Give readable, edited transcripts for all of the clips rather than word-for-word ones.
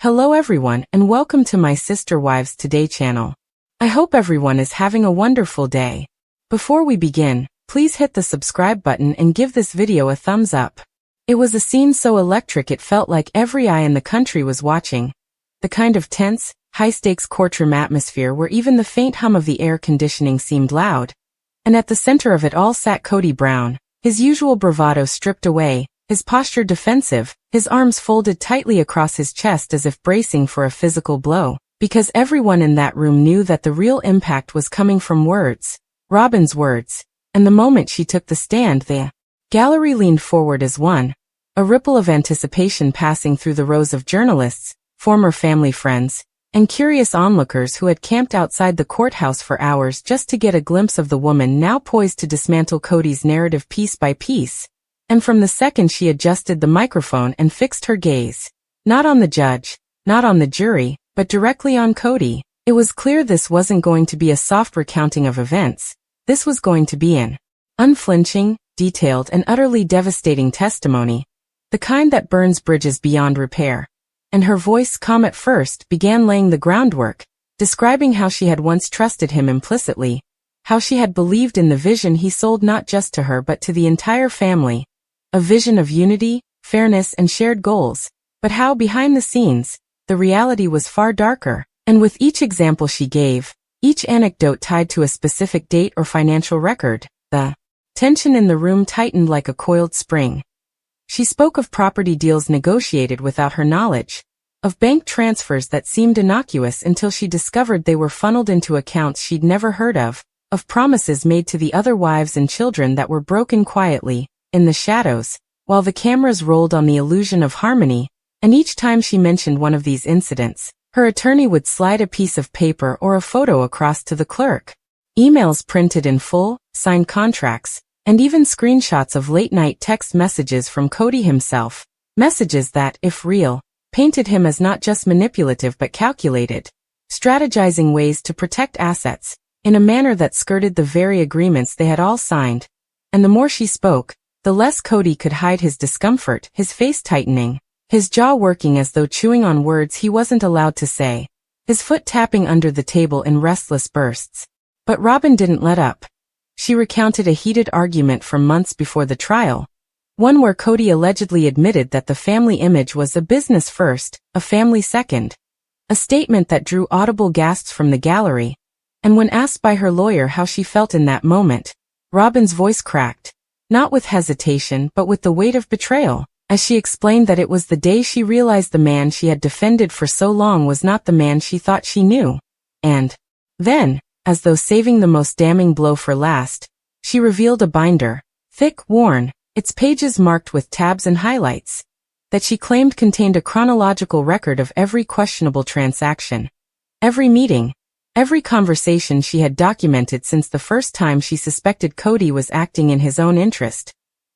Hello everyone and welcome to my Sister Wives Today channel. I hope everyone is having a wonderful day. Before we begin, please hit the subscribe button and give this video a thumbs up. It was a scene so electric it felt like every eye in the country was watching. The kind of tense, high-stakes courtroom atmosphere where even the faint hum of the air conditioning seemed loud. And at the center of it all sat Kody Brown, his usual bravado stripped away, his posture defensive, his arms folded tightly across his chest as if bracing for a physical blow, because everyone in that room knew that the real impact was coming from words, Robyn's words, and the moment she took the stand the gallery leaned forward as one, a ripple of anticipation passing through the rows of journalists, former family friends, and curious onlookers who had camped outside the courthouse for hours just to get a glimpse of the woman now poised to dismantle Kody's narrative piece by piece. And from the second she adjusted the microphone and fixed her gaze, not on the judge, not on the jury, but directly on Kody, it was clear this wasn't going to be a soft recounting of events. This was going to be an unflinching, detailed and utterly devastating testimony, the kind that burns bridges beyond repair. And her voice, calm at first, began laying the groundwork, describing how she had once trusted him implicitly, how she had believed in the vision he sold not just to her but to the entire family. A vision of unity, fairness and shared goals, but how behind the scenes, the reality was far darker, and with each example she gave, each anecdote tied to a specific date or financial record, the tension in the room tightened like a coiled spring. She spoke of property deals negotiated without her knowledge, of bank transfers that seemed innocuous until she discovered they were funneled into accounts she'd never heard of promises made to the other wives and children that were broken quietly, in the shadows, while the cameras rolled on the illusion of harmony, and each time she mentioned one of these incidents, her attorney would slide a piece of paper or a photo across to the clerk. Emails printed in full, signed contracts, and even screenshots of late-night text messages from Kody himself, messages that, if real, painted him as not just manipulative but calculated, strategizing ways to protect assets, in a manner that skirted the very agreements they had all signed. And the more she spoke, the less Kody could hide his discomfort, his face tightening, his jaw working as though chewing on words he wasn't allowed to say, his foot tapping under the table in restless bursts. But Robyn didn't let up. She recounted a heated argument from months before the trial, one where Kody allegedly admitted that the family image was a business first, a family second. A statement that drew audible gasps from the gallery. And when asked by her lawyer how she felt in that moment, Robyn's voice cracked. Not with hesitation but with the weight of betrayal, as she explained that it was the day she realized the man she had defended for so long was not the man she thought she knew. And then, as though saving the most damning blow for last, she revealed a binder, thick, worn, its pages marked with tabs and highlights, that she claimed contained a chronological record of every questionable transaction, every meeting, every conversation she had documented since the first time she suspected Kody was acting in his own interest.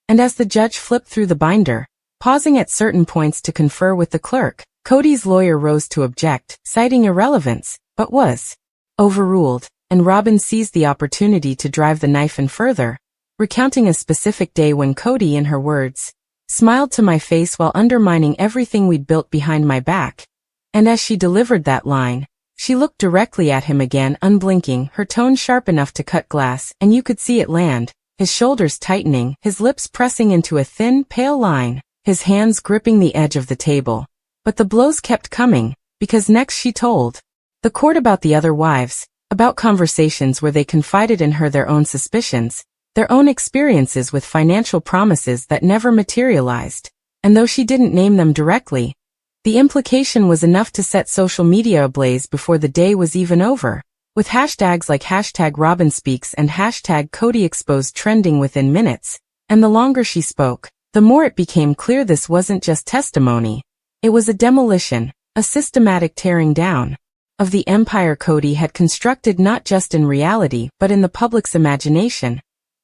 And as the judge flipped through the binder, pausing at certain points to confer with the clerk, Kody's lawyer rose to object, citing irrelevance, but was overruled, and Robyn seized the opportunity to drive the knife in further, recounting a specific day when Kody, in her words, smiled to my face while undermining everything we'd built behind my back. And as she delivered that line, she looked directly at him again, unblinking, her tone sharp enough to cut glass, and you could see it land, his shoulders tightening, his lips pressing into a thin, pale line, his hands gripping the edge of the table. But the blows kept coming, because next she told the court about the other wives, about conversations where they confided in her their own suspicions, their own experiences with financial promises that never materialized. And though she didn't name them directly, the implication was enough to set social media ablaze before the day was even over, with hashtags like #RobynSpeaks and #KodyExposed trending within minutes. And the longer she spoke, the more it became clear this wasn't just testimony. It was a demolition, a systematic tearing down, of the empire Kody had constructed not just in reality but in the public's imagination.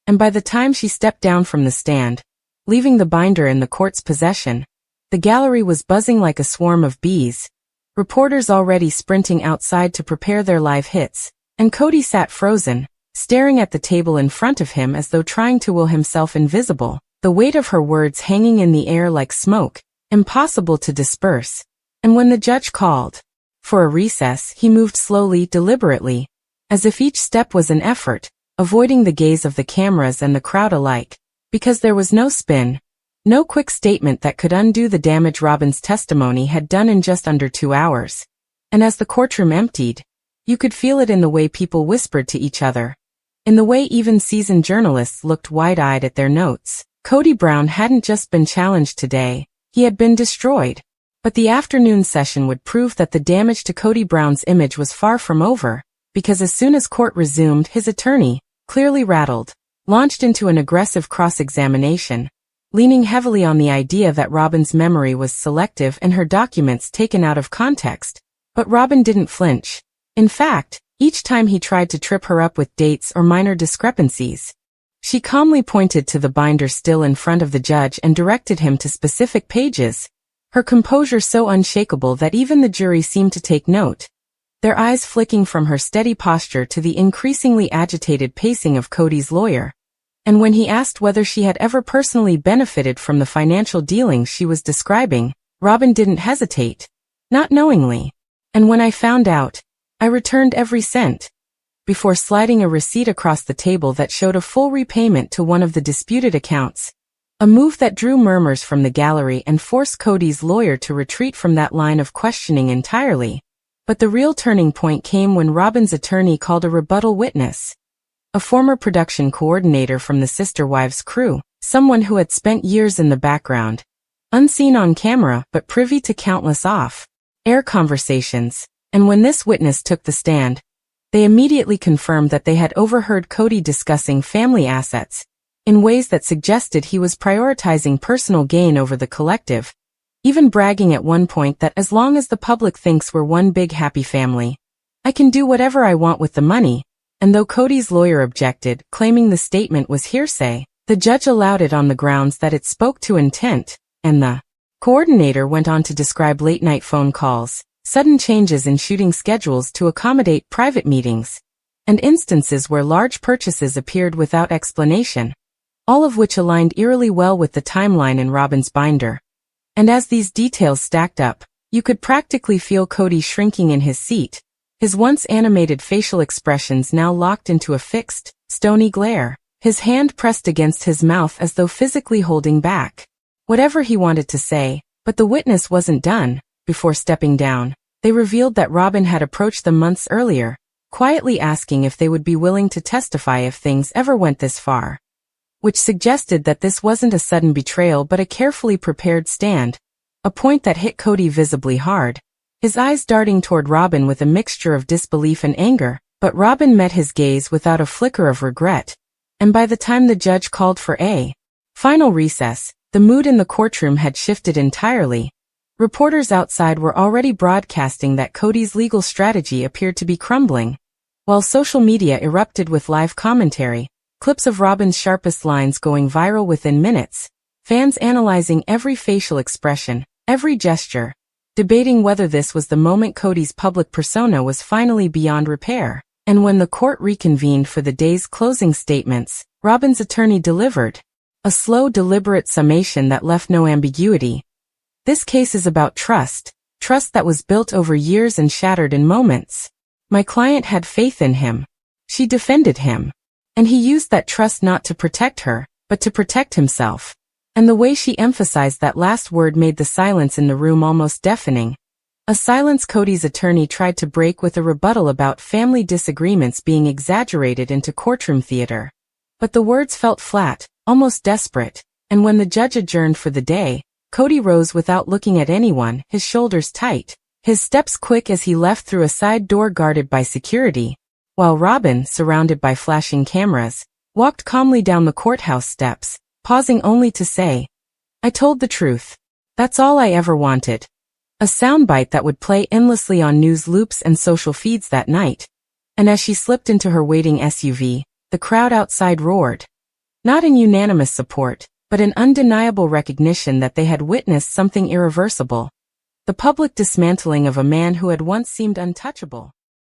And by the time she stepped down from the stand, leaving the binder in the court's possession, the gallery was buzzing like a swarm of bees, reporters already sprinting outside to prepare their live hits, and Kody sat frozen, staring at the table in front of him as though trying to will himself invisible, the weight of her words hanging in the air like smoke, impossible to disperse. And when the judge called for a recess, he moved slowly, deliberately, as if each step was an effort, avoiding the gaze of the cameras and the crowd alike, because there was no spin, no quick statement that could undo the damage Robyn's testimony had done in just under 2 hours. And as the courtroom emptied, you could feel it in the way people whispered to each other, in the way even seasoned journalists looked wide-eyed at their notes. Kody Brown hadn't just been challenged today, he had been destroyed. But the afternoon session would prove that the damage to Kody Brown's image was far from over, because as soon as court resumed, his attorney, clearly rattled, launched into an aggressive cross-examination, leaning heavily on the idea that Robyn's memory was selective and her documents taken out of context. But Robyn didn't flinch. In fact, each time he tried to trip her up with dates or minor discrepancies, she calmly pointed to the binder still in front of the judge and directed him to specific pages, her composure so unshakable that even the jury seemed to take note, their eyes flicking from her steady posture to the increasingly agitated pacing of Kody's lawyer. And when he asked whether she had ever personally benefited from the financial dealings she was describing, Robyn didn't hesitate. Not knowingly. And when I found out, I returned every cent, before sliding a receipt across the table that showed a full repayment to one of the disputed accounts. A move that drew murmurs from the gallery and forced Kody's lawyer to retreat from that line of questioning entirely. But the real turning point came when Robyn's attorney called a rebuttal witness. A former production coordinator from the Sister Wives crew, someone who had spent years in the background, unseen on camera but privy to countless off-air conversations. And when this witness took the stand, they immediately confirmed that they had overheard Kody discussing family assets in ways that suggested he was prioritizing personal gain over the collective, even bragging at one point that as long as the public thinks we're one big happy family, I can do whatever I want with the money. And though Kody's lawyer objected, claiming the statement was hearsay, the judge allowed it on the grounds that it spoke to intent, and the coordinator went on to describe late-night phone calls, sudden changes in shooting schedules to accommodate private meetings, and instances where large purchases appeared without explanation, all of which aligned eerily well with the timeline in Robyn's binder. And as these details stacked up, you could practically feel Kody shrinking in his seat, his once animated facial expressions now locked into a fixed, stony glare, his hand pressed against his mouth as though physically holding back whatever he wanted to say. But the witness wasn't done. Before stepping down, they revealed that Robyn had approached them months earlier, quietly asking if they would be willing to testify if things ever went this far, which suggested that this wasn't a sudden betrayal but a carefully prepared stand, a point that hit Kody visibly hard, his eyes darting toward Robyn with a mixture of disbelief and anger. But Robyn met his gaze without a flicker of regret, and by the time the judge called for a final recess, the mood in the courtroom had shifted entirely. Reporters outside were already broadcasting that Kody's legal strategy appeared to be crumbling, while social media erupted with live commentary, clips of Robyn's sharpest lines going viral within minutes, fans analyzing every facial expression, every gesture, debating whether this was the moment Kody's public persona was finally beyond repair. And when the court reconvened for the day's closing statements, Robyn's attorney delivered a slow, deliberate summation that left no ambiguity. This case is about trust, trust that was built over years and shattered in moments. My client had faith in him. She defended him. And he used that trust not to protect her, but to protect himself. And the way she emphasized that last word made the silence in the room almost deafening. A silence Kody's attorney tried to break with a rebuttal about family disagreements being exaggerated into courtroom theater. But the words felt flat, almost desperate, and when the judge adjourned for the day, Kody rose without looking at anyone, his shoulders tight, his steps quick as he left through a side door guarded by security, while Robyn, surrounded by flashing cameras, walked calmly down the courthouse steps, pausing only to say, "I told the truth. That's all I ever wanted." A soundbite that would play endlessly on news loops and social feeds that night. And as she slipped into her waiting SUV, the crowd outside roared. Not in unanimous support, but in undeniable recognition that they had witnessed something irreversible. The public dismantling of a man who had once seemed untouchable.